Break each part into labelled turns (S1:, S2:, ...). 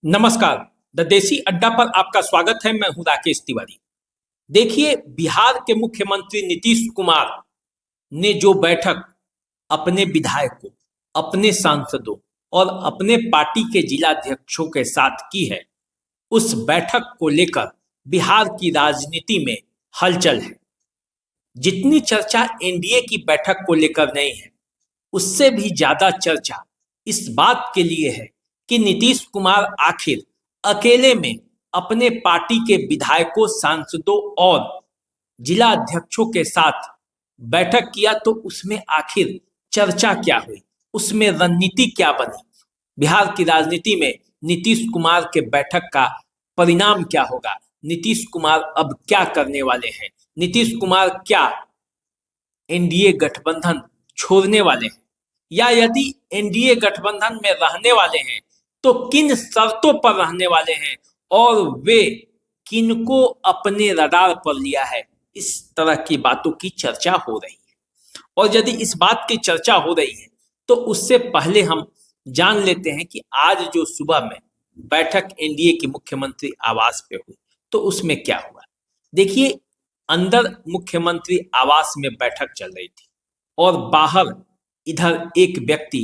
S1: नमस्कार। द देसी अड्डा पर आपका स्वागत है। मैं हूं राकेश तिवारी। देखिए, बिहार के मुख्यमंत्री नीतीश कुमार ने जो बैठक अपने विधायकों, अपने सांसदों और अपने पार्टी के जिलाध्यक्षों के साथ की है, उस बैठक को लेकर बिहार की राजनीति में हलचल है। जितनी चर्चा एनडीए की बैठक को लेकर नहीं है, उससे भी ज्यादा चर्चा इस बात के लिए है कि नीतीश कुमार आखिर अकेले में अपने पार्टी के विधायकों, सांसदों और जिला अध्यक्षों के साथ बैठक किया, तो उसमें आखिर चर्चा क्या हुई, उसमें रणनीति क्या बनी, बिहार की राजनीति में नीतीश कुमार के बैठक का परिणाम क्या होगा, नीतीश कुमार अब क्या करने वाले हैं, नीतीश कुमार क्या एनडीए गठबंधन छोड़ने वाले हैं, या यदि एनडीए गठबंधन में रहने वाले हैं तो किन शर्तों पर रहने वाले हैं और वे किनको अपने रडार पर लिया है। इस तरह की बातों की चर्चा हो रही है। और यदि इस बात की चर्चा हो रही है तो उससे पहले हम जान लेते हैं कि आज जो सुबह में बैठक एनडीए की मुख्यमंत्री आवास पे हुई तो उसमें क्या हुआ। देखिए, अंदर मुख्यमंत्री आवास में बैठक चल रही थी और बाहर इधर एक व्यक्ति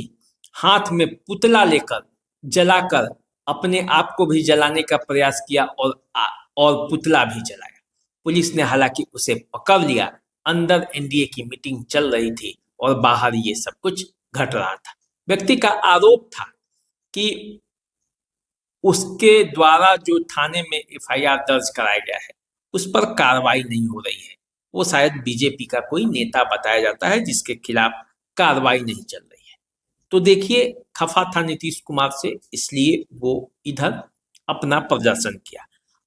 S1: हाथ में पुतला लेकर जलाकर अपने आप को भी जलाने का प्रयास किया और पुतला भी जलाया। पुलिस ने हालांकि उसे पकड़ लिया। अंदर एनडीए की मीटिंग चल रही थी और बाहर ये सब कुछ घट रहा था। व्यक्ति का आरोप था कि उसके द्वारा जो थाने में एफआईआर दर्ज कराया गया है उस पर कार्रवाई नहीं हो रही है। वो शायद बीजेपी का कोई नेता बताया जाता है जिसके खिलाफ कार्रवाई नहीं चल रही है। तो देखिए, खफा था नीतीश कुमार से, इसलिए वो इधर अपना प्रदर्शन किया।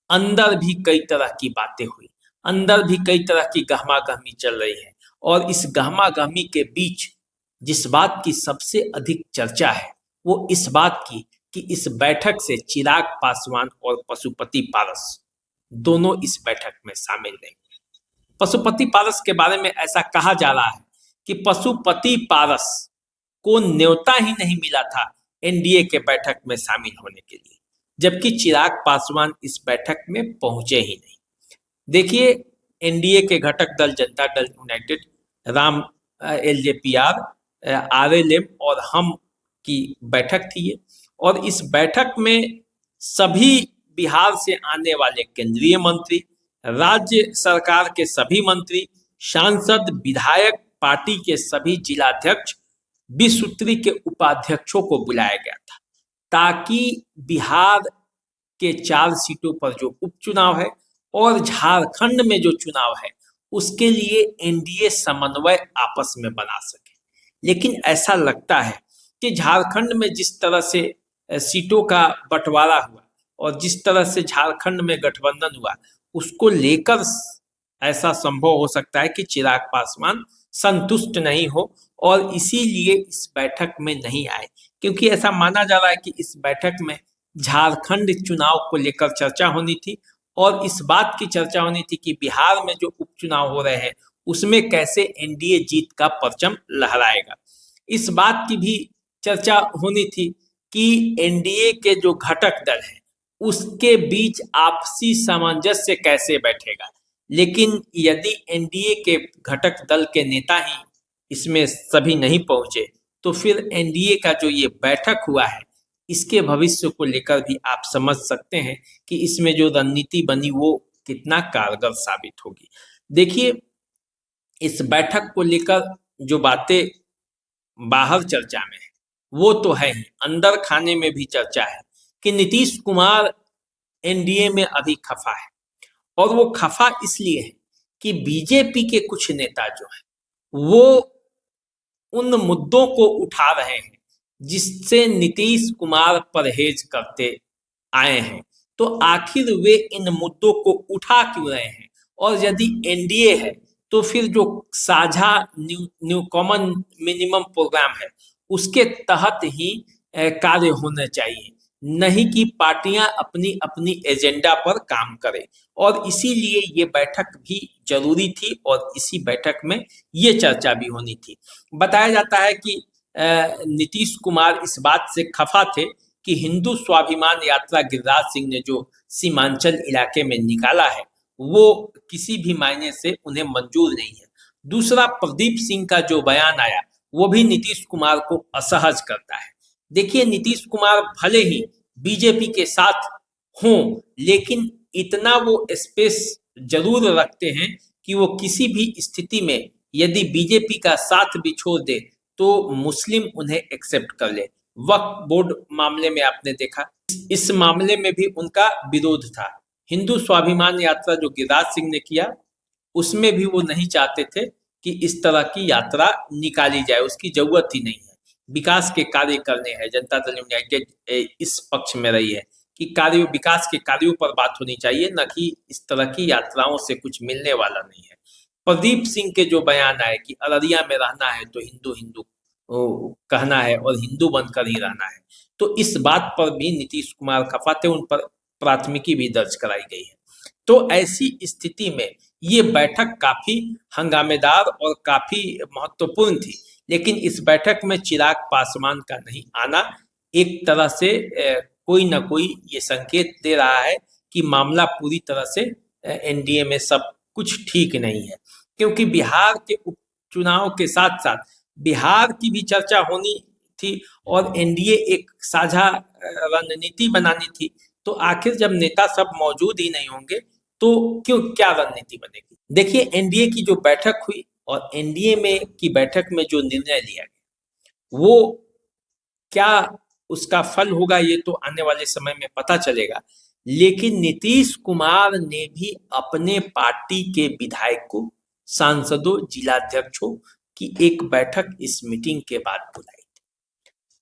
S1: अंदर भी कई तरह की बातें हुई, अंदर भी कई तरह की गहमा-गहमी चल रही है और इस गहमा-गहमी के बीच जिस बात की सबसे अधिक चर्चा है वो इस बात की कि इस बैठक से चिराग पासवान और पशुपति पारस दोनों इस बैठक में शामिल नहीं। पशुपति पारस के बारे में ऐसा कहा जा रहा है कि पशुपति पारस को न्योता ही नहीं मिला था एनडीए के बैठक में शामिल होने के लिए, जबकि चिराग पासवान इस बैठक में पहुंचे ही नहीं। देखिए, एनडीए के घटक दल Janata Dal United, Ram LJPR, RLM और हम की बैठक थी ये, और इस बैठक में सभी बिहार से आने वाले केंद्रीय मंत्री, राज्य सरकार के सभी मंत्री, सांसद, विधायक, पार्टी के सभी जिलाध्यक्ष, 20 सूत्री के उपाध्यक्षों को बुलाया गया था ताकि बिहार के 4 सीटों पर जो उपचुनाव है और झारखंड में जो चुनाव है उसके लिए एनडीए समन्वय आपस में बना सके। लेकिन ऐसा लगता है कि झारखंड में जिस तरह से सीटों का बंटवारा हुआ और जिस तरह से झारखंड में गठबंधन हुआ उसको लेकर ऐसा संभव हो सकता है कि चिराग पासवान संतुष्ट नहीं हो और इसीलिए इस बैठक में नहीं आए, क्योंकि ऐसा माना जा रहा है कि इस बैठक में झारखंड चुनाव को लेकर चर्चा होनी थी और इस बात की चर्चा होनी थी कि बिहार में जो उपचुनाव हो रहे हैं उसमें कैसे एनडीए जीत का परचम लहराएगा। इस बात की भी चर्चा होनी थी कि एनडीए के जो घटक दल हैं उसके बीच आपसी सामंजस्य कैसे बैठेगा। लेकिन यदि एनडीए के घटक दल के नेता ही इसमें सभी नहीं पहुंचे तो फिर एनडीए का जो ये बैठक हुआ है इसके भविष्य को लेकर भी आप समझ सकते हैं कि इसमें जो रणनीति बनी वो कितना कारगर साबित होगी। देखिए, इस बैठक को लेकर जो बातें बाहर चर्चा में है वो तो है ही, अंदर खाने में भी चर्चा है कि नीतीश कुमार एनडीए में अभी खफा है और वो खफा इसलिए है कि बीजेपी के कुछ नेता जो हैं वो उन मुद्दों को उठा रहे हैं जिससे नीतीश कुमार परहेज करते आए हैं। तो आखिर वे इन मुद्दों को उठा क्यों रहे हैं, और यदि एनडीए है तो फिर जो साझा न्यू कॉमन मिनिमम प्रोग्राम है उसके तहत ही कार्य होने चाहिए, नहीं कि पार्टियां अपनी अपनी एजेंडा पर काम करें। और इसीलिए ये बैठक भी जरूरी थी और इसी बैठक में ये चर्चा भी होनी थी। बताया जाता है कि नीतीश कुमार इस बात से खफा थे कि हिंदू स्वाभिमान यात्रा गिरिराज सिंह ने जो सीमांचल इलाके में निकाला है वो किसी भी मायने से उन्हें मंजूर नहीं है। दूसरा, प्रदीप सिंह का जो बयान आया वो भी नीतीश कुमार को असहज करता है। देखिए, नीतीश कुमार भले ही बीजेपी के साथ हों, लेकिन इतना वो स्पेस जरूर रखते हैं कि वो किसी भी स्थिति में यदि बीजेपी का साथ भी छोड़ दे तो मुस्लिम उन्हें एक्सेप्ट कर ले। वक्फ बोर्ड मामले में आपने देखा, इस मामले में भी उनका विरोध था। हिंदू स्वाभिमान यात्रा जो गिरिराज सिंह ने किया उसमें भी वो नहीं चाहते थे कि इस तरह की यात्रा निकाली जाए, उसकी जरूरत ही नहीं है। विकास के कार्य करने हैं, जनता दल यूनाइटेड इस पक्ष में रही है कि कार्य विकास के कार्यों पर बात होनी चाहिए, न कि इस तरह की यात्राओं से कुछ मिलने वाला नहीं है। प्रदीप सिंह के जो बयान आए कि अररिया में रहना है तो हिंदू हिंदू कहना है और हिंदू बनकर ही रहना है, तो इस बात पर भी नीतीश कुमार खफा थे, उन पर प्राथमिकी भी दर्ज कराई गई है। तो ऐसी स्थिति में ये बैठक काफी हंगामेदार और काफी महत्वपूर्ण थी, लेकिन इस बैठक में चिराग पासवान का नहीं आना एक तरह से कोई ना कोई ये संकेत दे रहा है कि मामला पूरी तरह से एनडीए में सब कुछ ठीक नहीं है, क्योंकि बिहार के उपचुनाव के साथ साथ बिहार की भी चर्चा होनी थी और एनडीए एक साझा रणनीति बनानी थी। तो आखिर जब नेता सब मौजूद ही नहीं होंगे तो क्या रणनीति बनेगी। देखिए, एनडीए की जो बैठक हुई और एनडीए में की बैठक में जो निर्णय लिया गया वो क्या उसका फल होगा ये तो आने वाले समय में पता चलेगा। लेकिन नीतीश कुमार ने भी अपने पार्टी के विधायकों, सांसदों, जिलाध्यक्षों की एक बैठक इस मीटिंग के बाद बुलाई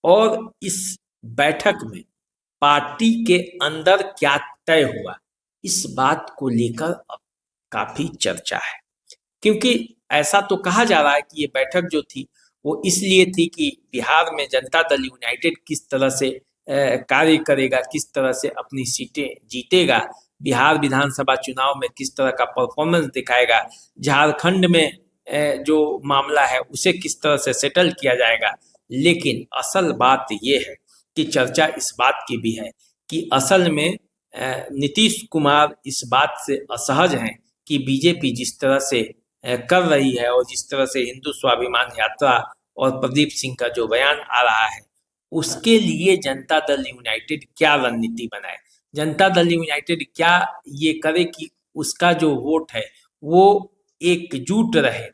S1: और इस बैठक में पार्टी के अंदर क्या तय हुआ इस बात को लेकर अब काफी चर्चा है, क्योंकि ऐसा तो कहा जा रहा है कि ये बैठक जो थी वो इसलिए थी कि बिहार में जनता दल यूनाइटेड किस तरह से कार्य करेगा, किस तरह से अपनी सीटें जीतेगा, बिहार विधानसभा चुनाव में किस तरह का परफॉर्मेंस दिखाएगा, झारखंड में जो मामला है उसे किस तरह से सेटल किया जाएगा। लेकिन असल बात ये है कि चर्चा इस बात की भी है कि असल में नीतीश कुमार इस बात से असहज हैं कि बीजेपी जिस तरह से कर रही है और जिस तरह से हिंदू स्वाभिमान यात्रा और प्रदीप सिंह का जो बयान आ रहा है उसके लिए जनता दल यूनाइटेड क्या रणनीति बनाए, जनता दल यूनाइटेड क्या ये करे कि उसका जो वोट है वो एकजुट रहे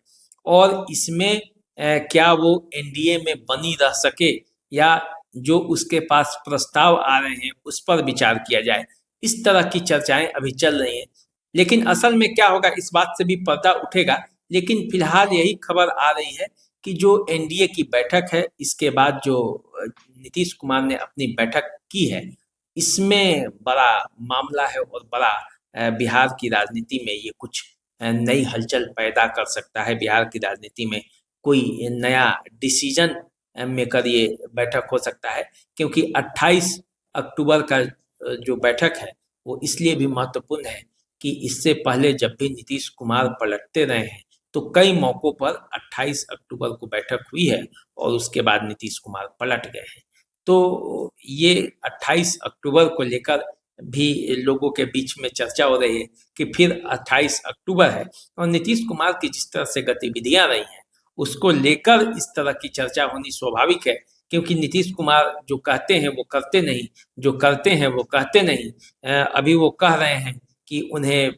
S1: और इसमें क्या वो एनडीए में बनी रह सके या जो उसके पास प्रस्ताव आ रहे हैं उस पर विचार किया जाए। इस तरह की चर्चाएं अभी चल रही हैं, लेकिन असल में क्या होगा इस बात से भी पर्दा उठेगा। लेकिन फिलहाल यही खबर आ रही है कि जो एनडीए की बैठक है इसके बाद जो नीतीश कुमार ने अपनी बैठक की है इसमें बड़ा मामला है और बड़ा बिहार की राजनीति में ये कुछ नई हलचल पैदा कर सकता है। बिहार की राजनीति में कोई नया डिसीजन मेकर ये बैठक हो सकता है, क्योंकि 28 अक्टूबर का जो बैठक है वो इसलिए भी महत्वपूर्ण है कि इससे पहले जब भी नीतीश कुमार पलटते रहे हैं तो कई मौकों पर 28 अक्टूबर को बैठक हुई है और उसके बाद नीतीश कुमार पलट गए हैं। तो ये 28 अक्टूबर को लेकर भी लोगों के बीच में चर्चा हो रही है कि फिर 28 अक्टूबर है और नीतीश कुमार की जिस तरह से गतिविधियां रही हैं उसको लेकर इस तरह की चर्चा होनी स्वाभाविक है, क्योंकि नीतीश कुमार जो कहते हैं वो करते नहीं, जो करते हैं वो कहते नहीं। अभी वो कह रहे हैं कि उन्हें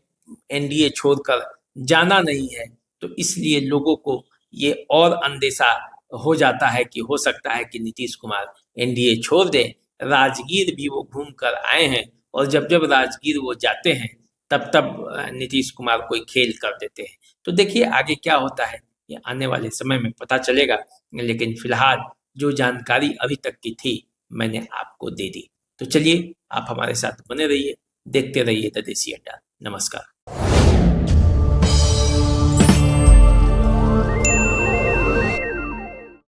S1: एनडीए छोड़कर जाना नहीं है, तो इसलिए लोगों को ये और अंदेशा हो जाता है कि हो सकता है कि नीतीश कुमार एनडीए छोड़ दें। राजगीर भी वो घूम कर आए हैं और जब जब राजगीर वो जाते हैं तब तब नीतीश कुमार कोई खेल कर देते हैं। तो देखिए आगे क्या होता है ये आने वाले समय में पता चलेगा, लेकिन फिलहाल जो जानकारी अभी तक की थी मैंने आपको दे दी। तो चलिए आप हमारे साथ बने रहिए, देखते रहिए द देसी अड्डा। नमस्कार।